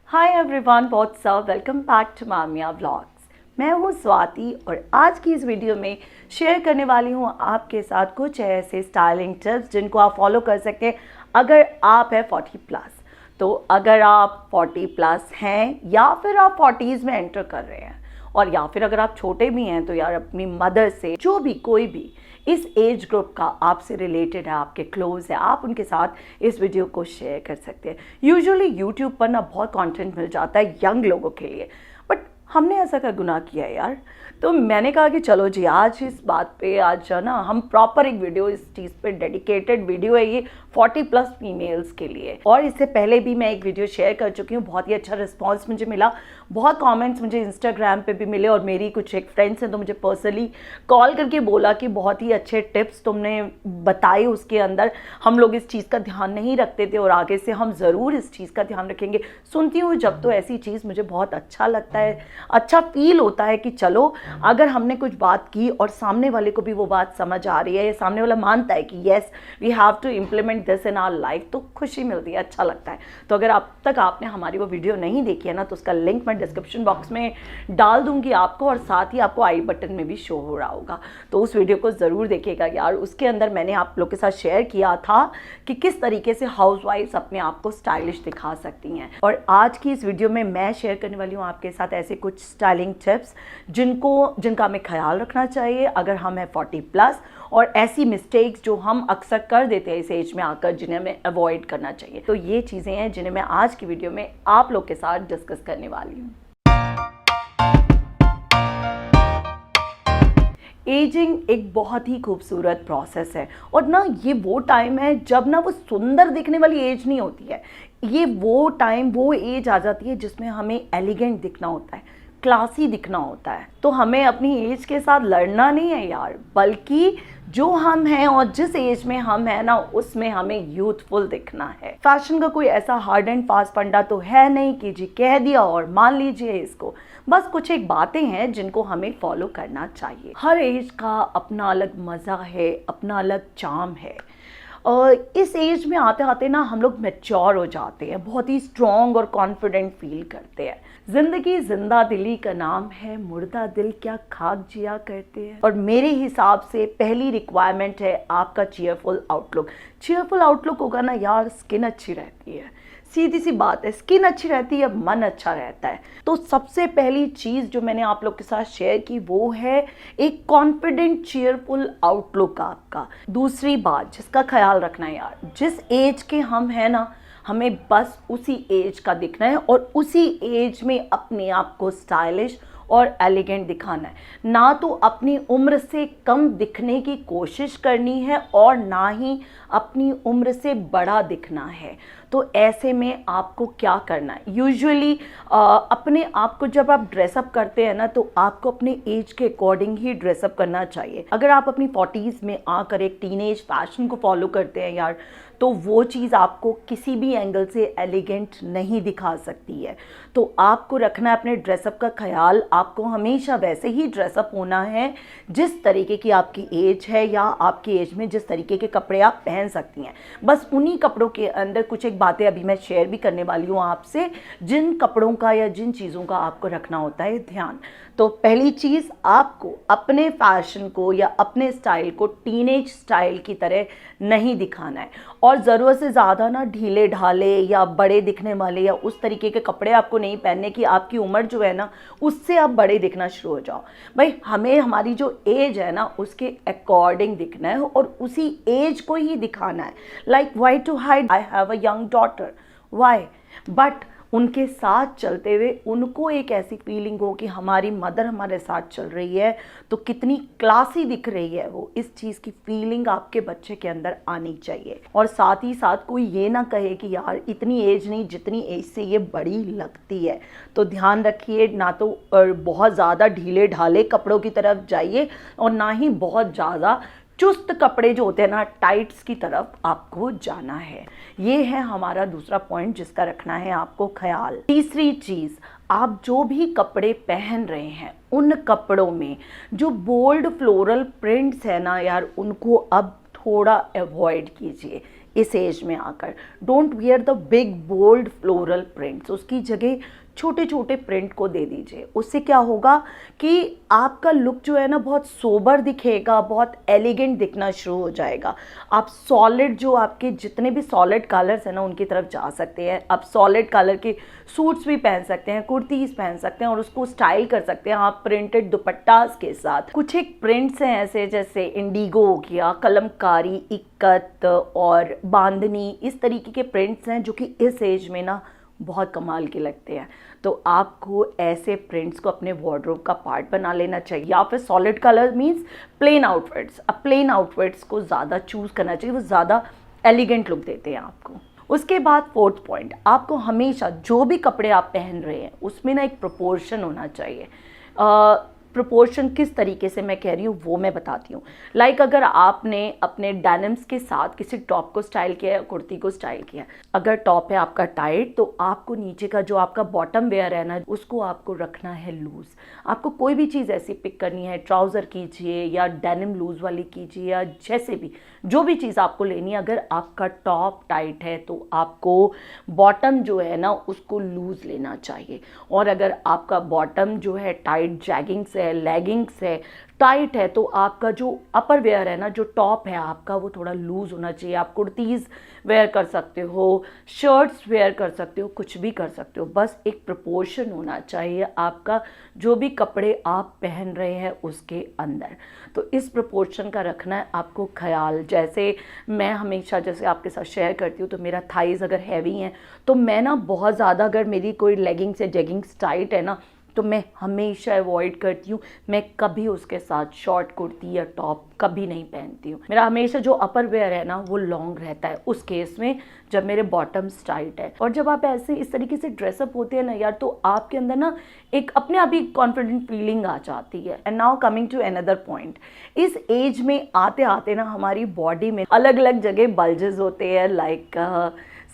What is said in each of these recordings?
Hi everyone, what's up, welcome back to मामिया vlogs. मैं हूँ स्वाति और आज की इस वीडियो में शेयर करने वाली हूँ आपके साथ कुछ ऐसे स्टाइलिंग टिप्स जिनको आप फॉलो कर सकते हैं अगर आप है 40+। तो अगर आप 40+ हैं या फिर आप 40s में एंटर कर रहे हैं और या फिर अगर आप छोटे भी हैं तो यार अपनी मदर से, जो भी कोई भी इस एज ग्रुप का आपसे रिलेटेड है, आपके क्लोज है, आप उनके साथ इस वीडियो को शेयर कर सकते हैं। यूजुअली यूट्यूब पर ना बहुत कंटेंट मिल जाता है यंग लोगों के लिए, बट हमने ऐसा क्या गुनाह किया है यार। तो मैंने कहा कि चलो जी आज इस बात पे आज ना हम प्रॉपर एक वीडियो, इस चीज़ पे डेडिकेटेड वीडियो है ये 40+ फीमेल्स के लिए। और इससे पहले भी मैं एक वीडियो शेयर कर चुकी हूँ, बहुत ही अच्छा रिस्पांस मुझे मिला, बहुत कमेंट्स मुझे इंस्टाग्राम पे भी मिले और मेरी कुछ एक फ्रेंड्स हैं तो मुझे पर्सनली कॉल करके बोला कि बहुत ही अच्छे टिप्स तुमने बताए, उसके अंदर हम लोग इस चीज़ का ध्यान नहीं रखते थे और आगे से हम ज़रूर इस चीज़ का ध्यान रखेंगे। सुनती हूँ जब तो ऐसी चीज़ मुझे बहुत अच्छा लगता है, अच्छा फील होता है कि चलो अगर हमने कुछ बात की और सामने वाले को भी वो बात समझ आ रही है या सामने वाला मानता है कि yes we have to implement this in our life, तो खुशी मिलती है, अच्छा लगता है। तो अगर अब तक आपने हमारी वो वीडियो नहीं देखी है ना तो उसका लिंक मैं डिस्क्रिप्शन बॉक्स में डाल दूंगी आपको और साथ ही आपको आई बटन में भी शो हो रहा होगा, तो उस वीडियो को ज़रूर देखिएगा यार। उसके अंदर मैंने आप लोग के साथ शेयर किया था कि किस तरीके से हाउसवाइफ्स अपने आप को स्टाइलिश दिखा सकती हैं। और आज की इस वीडियो में मैं शेयर करने वाली हूँ आपके साथ ऐसे कुछ स्टाइलिंग टिप्स जिनका हमें ख्याल रखना चाहिए अगर हम हैं 40+, और ऐसी मिस्टेक्स जो हम अक्सर कर देते हैं इस एज में आकर जिन्हें हमें अवॉइड करना चाहिए। तो ये चीज़ें हैं जिन्हें मैं आज की वीडियो में आप लोग के साथ डिस्कस करने वाली हूँ। एजिंग एक बहुत ही खूबसूरत प्रोसेस है और ना ये वो टाइम है जब ना वो सुंदर दिखने वाली एज नहीं होती है, ये वो टाइम, वो एज आ जाती है जिसमें हमें एलिगेंट दिखना होता है, क्लासी दिखना होता है। तो हमें अपनी एज के साथ लड़ना नहीं है यार, बल्कि जो हम हैं और जिस एज में हम हैं ना उसमें हमें यूथफुल दिखना है। फैशन का कोई ऐसा हार्ड एंड फास्ट फंडा तो है नहीं कि जी कह दिया और मान लीजिए इसको, बस कुछ एक बातें हैं जिनको हमें फॉलो करना चाहिए। हर एज का अपना अलग मज़ा है, अपना अलग चार्म है। और इस एज में आते आते ना हम लोग मैच्योर हो जाते हैं, बहुत ही स्ट्रॉन्ग और कॉन्फिडेंट फील करते हैं। जिंदगी जिंदा दिली का नाम है, मुर्दा दिल क्या खाक जिया करते हैं। और मेरे हिसाब से पहली रिक्वायरमेंट है आपका चीयरफुल आउटलुक। चीयरफुल आउटलुक होगा ना यार, स्किन अच्छी रहती है, सीधी सी बात है, स्किन अच्छी रहती है, मन अच्छा रहता है। तो सबसे पहली चीज़ जो मैंने आप लोग के साथ शेयर की वो है एक कॉन्फिडेंट चीयरफुल आउटलुक आपका। दूसरी बात जिसका ख्याल रखना है यार, जिस एज के हम हैं ना हमें बस उसी एज का दिखना है और उसी एज में अपने आप को स्टाइलिश और एलिगेंट दिखाना है, ना तो अपनी उम्र से कम दिखने की कोशिश करनी है और ना ही अपनी उम्र से बड़ा दिखना है। तो ऐसे में आपको क्या करना है, यूजुअली अपने आप को जब आप ड्रेसअप करते हैं ना तो आपको अपने एज के अकॉर्डिंग ही ड्रेसअप करना चाहिए। अगर आप अपनी 40s में आकर एक टीनेज फैशन को फॉलो करते हैं यार तो वो चीज़ आपको किसी भी एंगल से एलिगेंट नहीं दिखा सकती है। तो आपको रखना है अपने ड्रेसअप का ख्याल, आपको हमेशा वैसे ही ड्रेसअप होना है जिस तरीके की आपकी एज है या आपकी एज में जिस तरीके के कपड़े आप पहन सकती हैं। बस उन्हीं कपड़ों के अंदर कुछ एक बातें अभी मैं शेयर भी करने वाली हूँ आपसे, जिन कपड़ों का या जिन चीज़ों का आपको रखना होता है ध्यान। तो पहली चीज़, आपको अपने फैशन को या अपने स्टाइल को टीनेज स्टाइल की तरह नहीं दिखाना है और ज़रूरत से ज़्यादा ना ढीले ढाले या बड़े दिखने वाले या उस तरीके के कपड़े आपको नहीं पहनने कि आपकी उम्र जो है ना उससे आप बड़े दिखना शुरू हो जाओ। भाई हमें हमारी जो एज है ना उसके अकॉर्डिंग दिखना है और उसी एज को ही दिखाना है। Like why to hide I have a young daughter, why, but उनके साथ चलते हुए उनको एक ऐसी फीलिंग हो कि हमारी मदर हमारे साथ चल रही है तो कितनी क्लासी दिख रही है वो, इस चीज़ की फीलिंग आपके बच्चे के अंदर आनी चाहिए। और साथ ही साथ कोई ये ना कहे कि यार इतनी एज नहीं जितनी एज से ये बड़ी लगती है। तो ध्यान रखिए, ना तो बहुत ज़्यादा ढीले ढाले कपड़ों की तरफ जाइए और ना ही बहुत ज़्यादा चुस्त कपड़े जो होते हैं ना टाइट्स की तरफ आपको जाना है। ये है हमारा दूसरा पॉइंट जिसका रखना है आपको ख्याल। तीसरी चीज़, आप जो भी कपड़े पहन रहे हैं उन कपड़ों में जो बोल्ड फ्लोरल प्रिंट्स है ना यार उनको अब थोड़ा अवॉइड कीजिए। इस एज में आकर। Don't wear the big bold floral prints, उसकी जगह छोटे छोटे प्रिंट को दे दीजिए। उससे क्या होगा कि आपका लुक जो है ना बहुत सोबर दिखेगा, बहुत एलिगेंट दिखना शुरू हो जाएगा। आप सॉलिड, जो आपके जितने भी सॉलिड कलर्स हैं ना उनकी तरफ जा सकते हैं। आप सॉलिड कलर के सूट्स भी पहन सकते हैं, कुर्तीज़ पहन सकते हैं और उसको स्टाइल कर सकते हैं आप प्रिंटेड दुपट्टास के साथ। कुछ एक प्रिंट्स हैं ऐसे, जैसे इंडिगो हो गया, कलमकारी, इक्कत और बांधनी, इस तरीके के प्रिंट्स हैं जो कि इस एज में ना बहुत कमाल के लगते हैं। तो आपको ऐसे प्रिंट्स को अपने वार्डरोब का पार्ट बना लेना चाहिए। या फिर solid colour means plain outfits. अब प्लेन आउटफिट्स को ज़्यादा चूज़ करना चाहिए, वो ज़्यादा एलिगेंट लुक देते हैं आपको। उसके बाद फोर्थ पॉइंट, आपको हमेशा जो भी कपड़े आप पहन रहे हैं उसमें ना एक प्रोपोर्शन होना चाहिए। प्रोपोर्शन किस तरीके से मैं कह रही हूँ वो मैं बताती हूँ। लाइक अगर आपने अपने डेनिम्स के साथ किसी टॉप को स्टाइल किया है, कुर्ती को स्टाइल किया है, अगर टॉप है आपका टाइट, तो आपको नीचे का जो आपका बॉटम वेयर है ना उसको आपको रखना है लूज़। आपको कोई भी चीज़ ऐसी पिक करनी है, ट्राउज़र कीजिए या डेनिम लूज़ वाली कीजिए या जैसे भी जो भी चीज़ आपको लेनी है, अगर आपका टॉप टाइट है तो आपको बॉटम जो है ना उसको लूज़ लेना चाहिए। और अगर आपका बॉटम जो है टाइट जैगिंग्स है, लेगिंग्स है, टाइट है, तो आपका जो अपर वेयर है ना, जो टॉप है आपका, वो थोड़ा लूज होना चाहिए। आप कुर्तीज़ वेयर कर सकते हो, शर्ट्स वेयर कर सकते हो, कुछ भी कर सकते हो, बस एक प्रोपोर्शन होना चाहिए आपका जो भी कपड़े आप पहन रहे हैं उसके अंदर। तो इस प्रोपोर्शन का रखना है आपको ख्याल। जैसे मैं हमेशा जैसे आपके साथ शेयर करती हूँ, तो मेरा थाइज़ अगर हैवी हैं तो मैं ना बहुत ज़्यादा, अगर मेरी कोई लेगिंग्स या जेगिंग्स टाइट है ना तो मैं हमेशा अवॉइड करती हूँ। मैं कभी उसके साथ शॉर्ट कुर्ती या टॉप कभी नहीं पहनती हूँ। मेरा हमेशा जो अपर वेयर है ना वो लॉन्ग रहता है उस केस में जब मेरे बॉटम्स टाइट है। और जब आप ऐसे इस तरीके से ड्रेसअप होते हैं ना यार, तो आपके अंदर ना एक अपने आप ही कॉन्फिडेंट फीलिंग आ जाती है। And now coming to another point, इस एज में आते आते ना हमारी बॉडी में अलग अलग जगह बल्जेस होते हैं। लाइक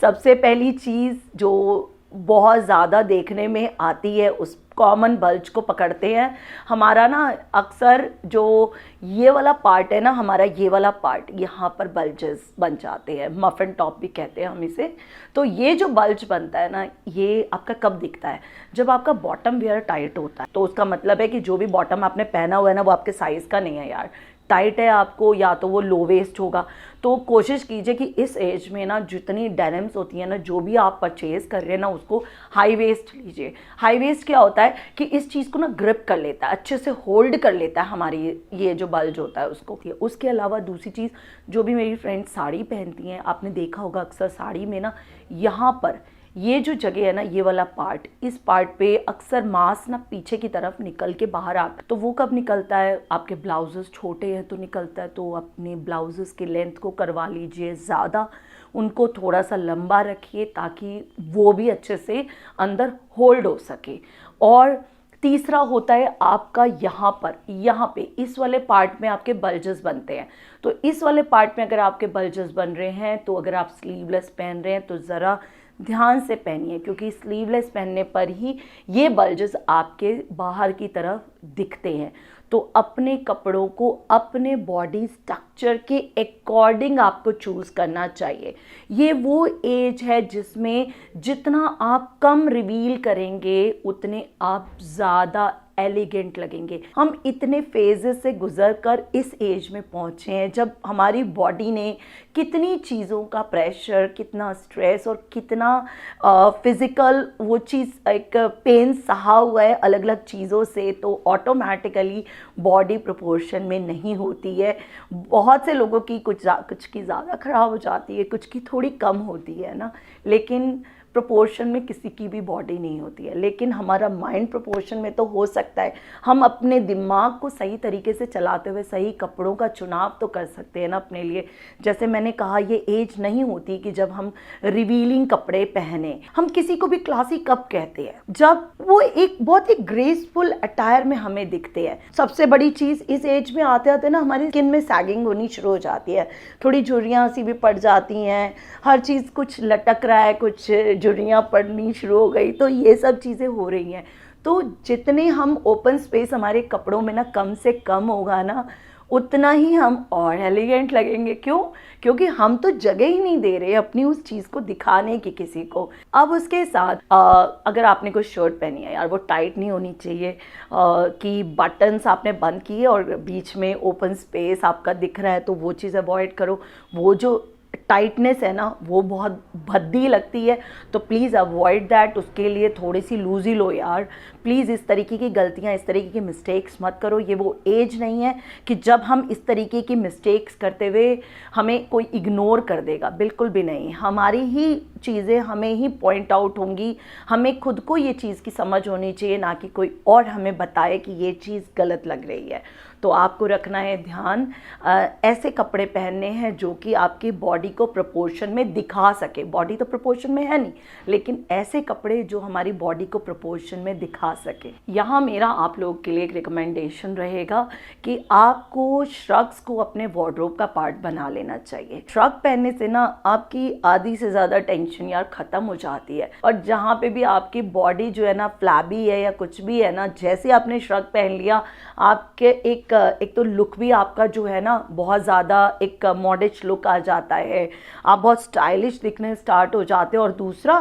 सबसे पहली चीज़ जो बहुत ज़्यादा देखने में आती है, उस कॉमन बल्ज को पकड़ते हैं हमारा ना अक्सर जो ये वाला पार्ट है ना, हमारा ये वाला पार्ट, यहाँ पर बल्जेस बन जाते हैं, मफिन टॉप भी कहते हैं हम इसे। तो ये जो बल्ज बनता है ना, ये आपका कब दिखता है? जब आपका बॉटम वेयर टाइट होता है। तो उसका मतलब है कि जो भी बॉटम आपने पहना हुआ है ना वो आपके साइज़ का नहीं है यार, टाइट है आपको, या तो वो लो वेस्ट होगा। तो कोशिश कीजिए कि इस एज में ना जितनी डेनिम्स होती हैं ना, जो भी आप परचेज कर रहे हैं ना, उसको हाई वेस्ट लीजिए। हाई वेस्ट क्या होता है कि इस चीज़ को ना ग्रिप कर लेता है, अच्छे से होल्ड कर लेता है हमारी ये जो बल्ज होता है उसको। उसके अलावा दूसरी चीज़, जो भी मेरी फ्रेंड्स साड़ी पहनती हैं, आपने देखा होगा अक्सर साड़ी में ना यहाँ पर ये जो जगह है ना, ये वाला पार्ट, इस पार्ट पे अक्सर मांस ना पीछे की तरफ निकल के बाहर आता है। तो वो कब निकलता है? आपके ब्लाउजेस छोटे हैं तो निकलता है। तो अपने ब्लाउजेस की लेंथ को करवा लीजिए ज़्यादा, उनको थोड़ा सा लंबा रखिए ताकि वो भी अच्छे से अंदर होल्ड हो सके। और तीसरा होता है आपका यहाँ पे इस वाले पार्ट में आपके बल्जेस बनते हैं। तो इस वाले पार्ट में अगर आपके बल्जेस बन रहे हैं, तो अगर आप स्लीवलेस पहन रहे हैं तो ज़रा ध्यान से पहनिए, क्योंकि स्लीवलेस पहनने पर ही ये बल्जेस आपके बाहर की तरफ दिखते हैं। तो अपने कपड़ों को अपने बॉडी स्ट्रक्चर के अकॉर्डिंग आपको चूज़ करना चाहिए। ये वो एज है जिसमें जितना आप कम रिवील करेंगे उतने आप ज़्यादा एलिगेंट लगेंगे। हम इतने फेजेस से गुजर कर इस एज में पहुँचे हैं जब हमारी बॉडी ने कितनी चीज़ों का प्रेशर, कितना स्ट्रेस और कितना फिज़िकल वो चीज़ एक पेन सहा हुआ है अलग अलग चीज़ों से। तो ऑटोमेटिकली बॉडी प्रोपोर्शन में नहीं होती है। बहुत से लोगों की कुछ की ज़्यादा ख़राब हो जाती है, कुछ की थोड़ी कम होती है ना, लेकिन प्रोपोर्शन में किसी की भी बॉडी नहीं होती है। लेकिन हमारा माइंड प्रोपोर्शन में तो हो सकता है। हम अपने दिमाग को सही तरीके से चलाते हुए सही कपड़ों का चुनाव तो कर सकते हैं ना अपने लिए। जैसे मैंने कहा, ये एज नहीं होती कि जब हम रिवीलिंग कपड़े पहने। हम किसी को भी क्लासी कब कहते हैं? जब वो एक बहुत ही ग्रेसफुल अटायर में हमें दिखते हैं। सबसे बड़ी चीज़, इस एज में आते आते ना हमारी स्किन में सैगिंग होनी शुरू हो जाती है, थोड़ी झुर्रियाँ सी भी पड़ जाती हैं, हर चीज़ कुछ लटक रहा है, कुछ झुर्रियाँ पड़नी शुरू हो गई। तो ये सब चीज़ें हो रही हैं। तो जितने हम ओपन स्पेस हमारे कपड़ों में ना कम से कम होगा ना, उतना ही हम और एलिगेंट लगेंगे। क्यों? क्योंकि हम तो जगह ही नहीं दे रहे अपनी उस चीज़ को दिखाने की किसी को। अब उसके साथ अगर आपने कोई शर्ट पहनी है यार, वो टाइट नहीं होनी चाहिए कि बटन्स आपने बंद किए और बीच में ओपन स्पेस आपका दिख रहा है, तो वो चीज़ अवॉइड करो। वो जो टाइटनेस है ना, वो बहुत भद्दी लगती है, तो प्लीज़ अवॉइड दैट। उसके लिए थोड़ी सी लूज ही लो यार। प्लीज़ इस तरीके की गलतियाँ, इस तरीके की मिस्टेक्स मत करो। ये वो एज नहीं है कि जब हम इस तरीके की मिस्टेक्स करते हुए हमें कोई इग्नोर कर देगा, बिल्कुल भी नहीं। हमारी ही चीज़ें हमें ही पॉइंट आउट होंगी। हमें खुद को ये चीज़ की समझ होनी चाहिए, ना कि कोई और हमें बताए कि ये चीज़ गलत लग रही है। तो आपको रखना है ध्यान, ऐसे कपड़े पहनने हैं जो कि आपकी बॉडी को प्रोपोर्शन में दिखा सके। बॉडी तो प्रोपोर्शन में है नहीं, लेकिन ऐसे कपड़े जो हमारी बॉडी को प्रोपोर्शन में दिखा सके। यहाँ मेरा आप लोगों के लिए एक रिकमेंडेशन रहेगा कि आपको श्रग्स को अपने वार्डरोब का पार्ट बना लेना चाहिए। श्रग पहनने से ना आपकी आधी से ज़्यादा टेंशन यार ख़त्म हो जाती है। और जहाँ पे भी आपकी बॉडी जो है ना फ्लैबी है या कुछ भी है ना, जैसे आपने श्रग पहन लिया, आपके एक तो लुक भी आपका जो है ना बहुत ज़्यादा एक मॉडेस्ट लुक आ जाता है, आप बहुत स्टाइलिश दिखने स्टार्ट हो जाते हैं। और दूसरा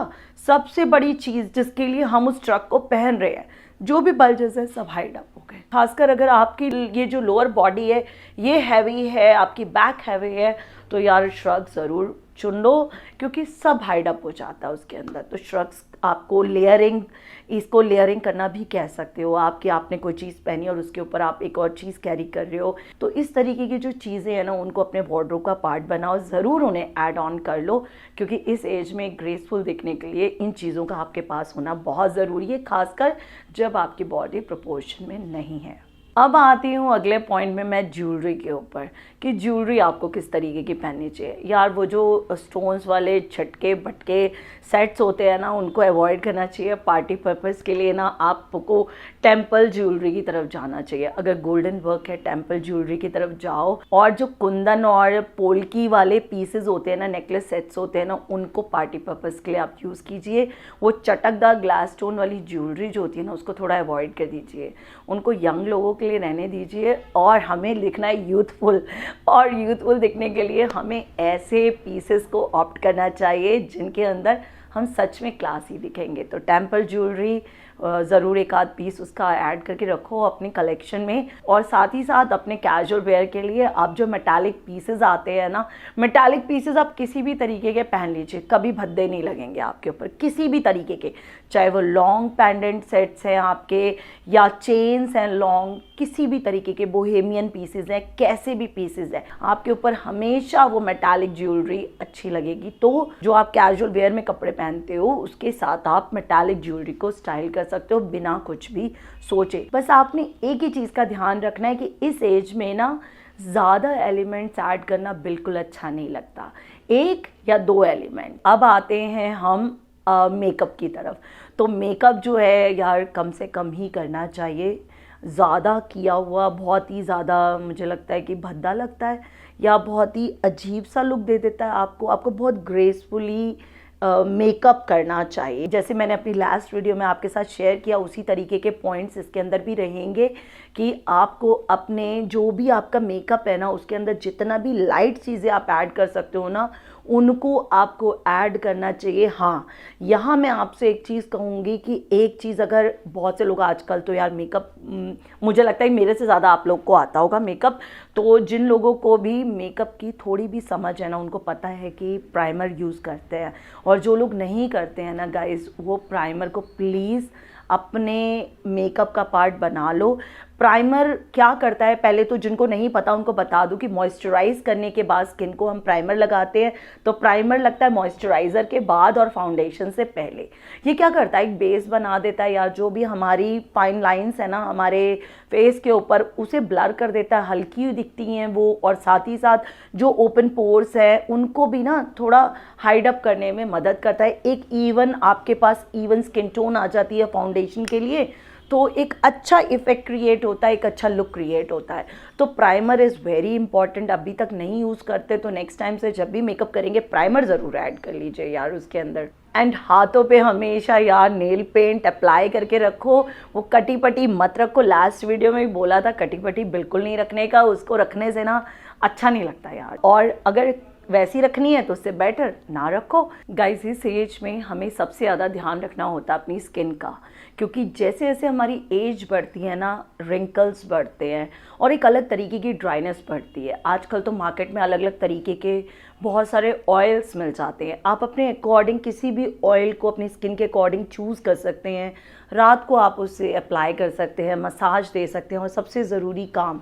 सबसे बड़ी चीज़ जिसके लिए हम उस ट्रक को पहन रहे हैं, जो भी बल्जेस है सब हाइड अप हो गए। खासकर अगर आपकी ये जो लोअर बॉडी है ये हैवी है, आपकी बैक हैवी है, तो यार श्रग ज़रूर चुन लो, क्योंकि सब हाइड अप हो जाता है उसके अंदर। तो श्रग्स आपको लेयरिंग, इसको लेयरिंग करना भी कह सकते हो आप, कि आपने कोई चीज़ पहनी और उसके ऊपर आप एक और चीज़ कैरी कर रहे हो। तो इस तरीके की जो चीज़ें हैं ना, उनको अपने वार्डरोब का पार्ट बनाओ, ज़रूर उन्हें ऐड ऑन कर लो, क्योंकि इस एज में ग्रेसफुल दिखने के लिए इन चीज़ों का आपके पास होना बहुत ज़रूरी है, खासकर जब आपकी बॉडी प्रोपोर्शन में नहीं है। अब आती हूँ अगले पॉइंट में मैं ज्वेलरी के ऊपर, कि ज्वेलरी आपको किस तरीके की पहननी चाहिए। यार वो जो स्टोन्स वाले छटके बटके सेट्स होते हैं ना, उनको अवॉइड करना चाहिए। पार्टी पर्पस के लिए ना आपको टेम्पल ज्वेलरी की तरफ जाना चाहिए। अगर गोल्डन वर्क है, टेम्पल ज्वेलरी की तरफ जाओ। और जो कुंदन और पोल्की वाले पीसेज होते हैं ना, नेकलेस सेट्स होते हैं ना, उनको पार्टी पर्पस के लिए आप यूज़ कीजिए। वो चटकदार ग्लास स्टोन वाली ज्वेलरी जो होती है ना, उसको थोड़ा अवॉइड कर दीजिए, उनको यंग लोगों के लिए रहने दीजिए। और हमें लिखना है यूथफुल, और यूथफुल दिखने के लिए हमें ऐसे पीसेस को ऑप्ट करना चाहिए जिनके अंदर हम सच में क्लासी दिखेंगे। तो टेम्पल ज्वेलरी ज़रूर एक आध पीस उसका ऐड करके रखो अपनी कलेक्शन में। और साथ ही साथ अपने कैजुअल वेयर के लिए आप जो मेटालिक पीसेस आते हैं ना, मेटालिक पीसेस आप किसी भी तरीके के पहन लीजिए, कभी भद्दे नहीं लगेंगे आपके ऊपर, किसी भी तरीके के। चाहे वो लॉन्ग पेंडेंट सेट्स हैं आपके, या चेन्स हैं लॉन्ग, किसी भी तरीके के बोहेमियन पीसेस हैं, कैसे भी पीसेस हैं, आपके ऊपर हमेशा वो मेटालिक ज्वेलरी अच्छी लगेगी। तो जो आप कैजुअल वेयर में कपड़े पहनते हो, उसके साथ आप मेटालिक ज्वेलरी को स्टाइल कर सकते हो बिना कुछ भी सोचे। बस आपने एक ही चीज़ का ध्यान रखना है कि इस एज में ना ज़्यादा एलिमेंट्स ऐड करना बिल्कुल अच्छा नहीं लगता, एक या दो एलिमेंट। अब आते हैं हम मेकअप की तरफ। तो मेकअप जो है यार कम से कम ही करना चाहिए। ज़्यादा किया हुआ बहुत ही ज़्यादा मुझे लगता है कि भद्दा लगता है, या बहुत ही अजीब सा लुक दे देता है आपको बहुत ग्रेसफुली मेकअप करना चाहिए। जैसे मैंने अपनी लास्ट वीडियो में आपके साथ शेयर किया, उसी तरीके के पॉइंट्स इसके अंदर भी रहेंगे कि आपको अपने जो भी आपका मेकअप है ना, उसके अंदर जितना भी लाइट चीज़ें आप ऐड कर सकते हो ना, उनको आपको ऐड करना चाहिए। हाँ, यहाँ मैं आपसे एक चीज़ कहूँगी कि एक चीज़, अगर बहुत से लोग आजकल तो यार मेकअप, मुझे लगता है मेरे से ज़्यादा आप लोग को आता होगा मेकअप, तो जिन लोगों को भी मेकअप की थोड़ी भी समझ है ना, उनको पता है कि प्राइमर यूज़ करते हैं। और जो लोग नहीं करते हैं ना गाइस, वो प्राइमर को प्लीज़ अपने मेकअप का पार्ट बना लो। प्राइमर क्या करता है, पहले तो जिनको नहीं पता उनको बता दूं कि मॉइस्चराइज करने के बाद स्किन को हम प्राइमर लगाते हैं। तो प्राइमर लगता है मॉइस्चराइज़र के बाद और फाउंडेशन से पहले। ये क्या करता है, एक बेस बना देता है यार, जो भी हमारी फाइन लाइंस है ना हमारे फेस के ऊपर, उसे ब्लर कर देता है, हल्की दिखती हैं वो। और साथ ही साथ जो ओपन पोर्स है उनको भी ना थोड़ा हाइड अप करने में मदद करता है। एक इवन आपके पास इवन स्किन टोन आ जाती है फाउंडेशन के लिए, तो एक अच्छा इफेक्ट क्रिएट होता है, एक अच्छा लुक क्रिएट होता है। तो प्राइमर इज़ वेरी इंपॉर्टेंट। अभी तक नहीं यूज़ करते तो नेक्स्ट टाइम से जब भी मेकअप करेंगे प्राइमर ज़रूर ऐड कर लीजिए यार उसके अंदर। एंड हाथों पे हमेशा यार नेल पेंट अप्लाई करके रखो, वो कटी पटी मत रखो। लास्ट वीडियो में भी बोला था कटी पटी बिल्कुल नहीं रखने का, उसको रखने से ना अच्छा नहीं लगता यार, और अगर वैसी रखनी है तो उससे बेटर ना रखो। गाइस इस एज में हमें सबसे ज़्यादा ध्यान रखना होता है अपनी स्किन का, क्योंकि जैसे जैसे हमारी एज बढ़ती है ना, रिंकल्स बढ़ते हैं और एक अलग तरीके की ड्राइनेस बढ़ती है। आजकल तो मार्केट में अलग अलग तरीके के बहुत सारे ऑयल्स मिल जाते हैं, आप अपने अकॉर्डिंग किसी भी ऑयल को अपनी स्किन के अकॉर्डिंग चूज़ कर सकते हैं। रात को आप उसे अप्लाई कर सकते हैं, मसाज दे सकते हैं, और सबसे ज़रूरी काम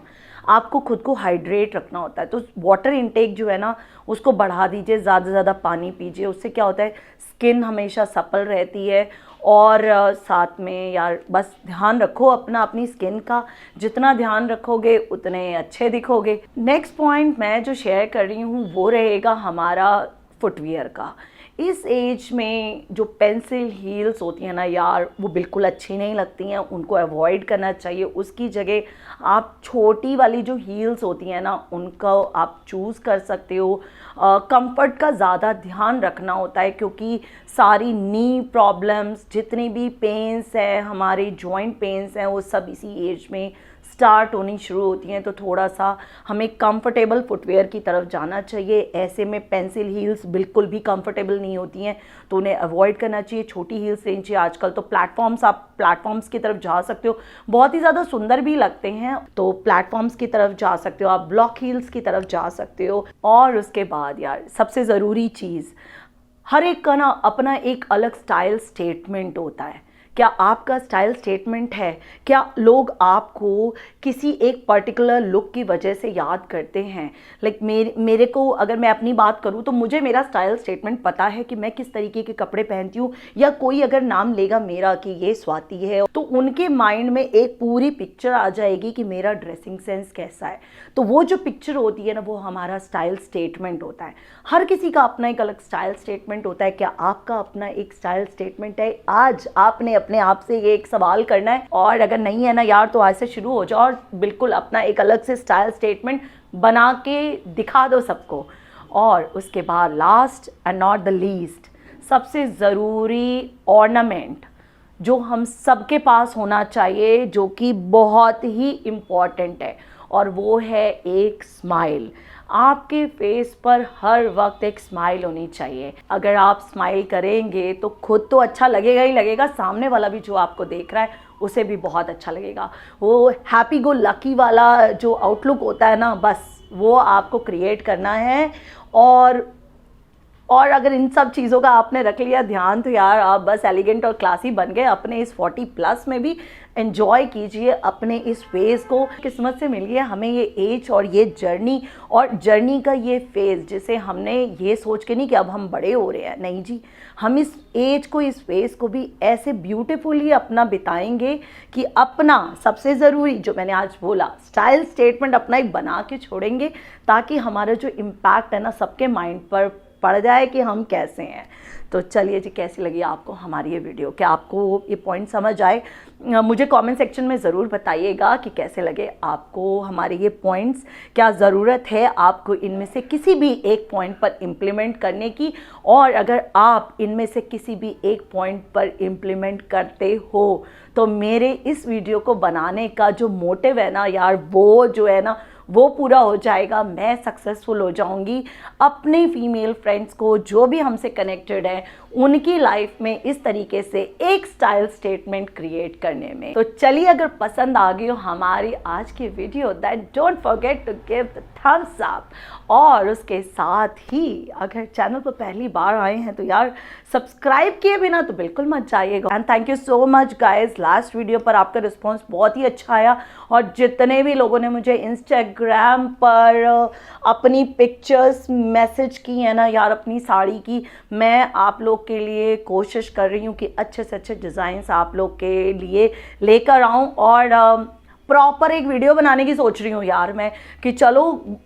आपको खुद को हाइड्रेट रखना होता है। तो वाटर इनटेक जो है ना उसको बढ़ा दीजिए, ज़्यादा से ज़्यादा पानी पीजिए, उससे क्या होता है स्किन हमेशा सप्पल रहती है। और साथ में यार बस ध्यान रखो अपना, अपनी स्किन का जितना ध्यान रखोगे उतने अच्छे दिखोगे। नेक्स्ट पॉइंट मैं जो शेयर कर रही हूँ वो रहेगा हमारा फुटवियर का। इस एज में जो पेंसिल हील्स होती हैं ना यार, वो बिल्कुल अच्छी नहीं लगती हैं, उनको अवॉइड करना चाहिए। उसकी जगह आप छोटी वाली जो हील्स होती हैं ना उनको आप चूज़ कर सकते हो। कंफर्ट का ज़्यादा ध्यान रखना होता है, क्योंकि सारी नी प्रॉब्लम्स, जितनी भी पेन्स हैं, हमारे जॉइंट पेन्स हैं, वो सब इसी एज में स्टार्ट होनी शुरू होती हैं। तो थोड़ा सा हमें कंफर्टेबल फुटवेयर की तरफ जाना चाहिए। ऐसे में पेंसिल हील्स बिल्कुल भी कंफर्टेबल नहीं होती हैं, तो उन्हें अवॉइड करना चाहिए। छोटी हील्स लेनी चाहिए। आजकल तो प्लेटफॉर्म्स, आप प्लेटफॉर्म्स की तरफ जा सकते हो, बहुत ही ज़्यादा सुंदर भी लगते हैं, तो प्लेटफॉर्म्स की तरफ जा सकते हो, आप ब्लॉक हील्स की तरफ जा सकते हो। और उसके बाद यार सबसे ज़रूरी चीज़, हर एक का ना अपना एक अलग स्टाइल स्टेटमेंट होता है। क्या आपका स्टाइल स्टेटमेंट है? क्या लोग आपको किसी एक पर्टिकुलर लुक की वजह से याद करते हैं? लाइक मेरे को अगर मैं अपनी बात करूँ तो मुझे मेरा स्टाइल स्टेटमेंट पता है कि मैं किस तरीके के कपड़े पहनती हूँ, या कोई अगर नाम लेगा मेरा कि ये स्वाति है तो उनके माइंड में एक पूरी पिक्चर आ जाएगी कि मेरा ड्रेसिंग सेंस कैसा है। तो वो जो पिक्चर होती है ना वो हमारा स्टाइल स्टेटमेंट होता है। हर किसी का अपना एक अलग स्टाइल स्टेटमेंट होता है। क्या आपका अपना एक स्टाइल स्टेटमेंट है? आज आपने अपने आप से ये एक सवाल करना है, और अगर नहीं है ना यार तो आज से शुरू हो जाओ और बिल्कुल अपना एक अलग से स्टाइल स्टेटमेंट बना के दिखा दो सबको। और उसके बाद last and not the least, सबसे ज़रूरी ऑर्नामेंट जो हम सबके पास होना चाहिए, जो कि बहुत ही इम्पॉर्टेंट है, और वो है एक स्माइल। आपके फेस पर हर वक्त एक स्माइल होनी चाहिए। अगर आप स्माइल करेंगे तो खुद तो अच्छा लगेगा ही लगेगा, सामने वाला भी जो आपको देख रहा है उसे भी बहुत अच्छा लगेगा। वो हैप्पी गो लकी वाला जो आउटलुक होता है ना, बस वो आपको क्रिएट करना है। और अगर इन सब चीज़ों का आपने रख लिया ध्यान तो यार आप बस एलिगेंट और क्लासी बन गए। अपने इस 40+ में भी एंजॉय कीजिए अपने इस फेज़ को। किस्मत से मिल गया हमें ये एज और ये जर्नी, और जर्नी का ये फेज़ जिसे हमने ये सोच के नहीं कि अब हम बड़े हो रहे हैं, नहीं जी, हम इस एज को, इस फेज़ को भी ऐसे ब्यूटीफुली अपना बिताएंगे कि अपना सबसे ज़रूरी जो मैंने आज बोला स्टाइल स्टेटमेंट अपना एक बना के छोड़ेंगे, ताकि हमारा जो इम्पैक्ट है ना सबके माइंड पर पड़ जाए कि हम कैसे हैं। तो चलिए जी, कैसी लगी आपको हमारी ये वीडियो? क्या आपको ये पॉइंट समझ आए? मुझे कमेंट सेक्शन में ज़रूर बताइएगा कि कैसे लगे आपको हमारे ये पॉइंट्स। क्या ज़रूरत है आपको इनमें से किसी भी एक पॉइंट पर इम्प्लीमेंट करने की? और अगर आप इनमें से किसी भी एक पॉइंट पर इम्प्लीमेंट करते हो तो मेरे इस वीडियो को बनाने का जो मोटिव है ना यार, वो जो है ना वो पूरा हो जाएगा। मैं सक्सेसफुल हो जाऊंगी अपने फीमेल फ्रेंड्स को जो भी हमसे कनेक्टेड है उनकी लाइफ में इस तरीके से एक स्टाइल स्टेटमेंट क्रिएट करने में। तो चलिए, अगर पसंद आ गई हो हमारी आज की video, then don't forget to give the thumbs up. और उसके साथ ही अगर चैनल पर पहली बार आए हैं तो यार सब्सक्राइब किए बिना तो बिल्कुल मत जाइएगा। And thank you so much guys, last video पर आपका रिस्पॉन्स बहुत ही अच्छा आया, और जितने भी लोगों ने मुझे इंस्टाग्राम पर अपनी पिक्चर्स मैसेज की है ना यार अपनी साड़ी की, मैं आप लोग के लिए कोशिश कर रही हूँ कि अच्छे से अच्छे डिज़ाइंस आप लोग के लिए लेकर आऊँ। और प्रॉपर एक वीडियो बनाने की सोच रही हूँ यार मैं, कि चलो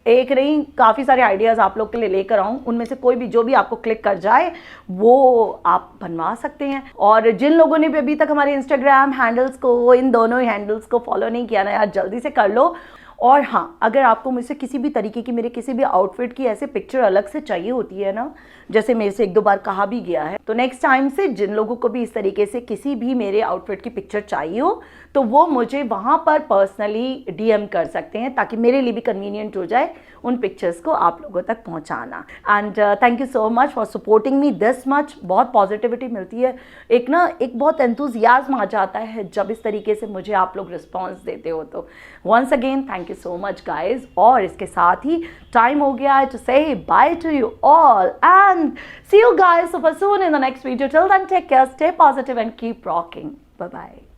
एक नहीं काफ़ी सारे आइडियाज़ आप लोग के लिए लेकर आऊँ, उनमें से कोई भी जो भी आपको क्लिक कर जाए वो आप बनवा सकते हैं। और जिन लोगों ने भी अभी तक हमारे इंस्टाग्राम हैंडल्स को, इन दोनों ही हैंडल्स को फॉलो नहीं किया ना यार, जल्दी से कर लो। और हाँ, अगर आपको मुझसे किसी भी तरीके की, मेरे किसी भी आउटफिट की ऐसे पिक्चर अलग से चाहिए होती है ना, जैसे मेरे से 1-2 बार कहा भी गया है, तो नेक्स्ट टाइम से जिन लोगों को भी इस तरीके से किसी भी मेरे आउटफिट की पिक्चर चाहिए हो तो वो मुझे वहाँ पर पर्सनली डीएम कर सकते हैं, ताकि मेरे लिए भी कन्वीनियंट हो जाए उन पिक्चर्स को आप लोगों तक पहुँचाना। And thank you so much for supporting me this much. बहुत पॉजिटिविटी मिलती है, एक बहुत एंथुजियाज्म आ जाता है जब इस तरीके से मुझे आप लोग रिस्पॉन्स देते हो। तो once again thank you so much guys. और इसके साथ ही टाइम हो गया है to say bye to you all and see you guys super soon in the next video. Till then, take care, stay positive and keep rocking. Bye bye.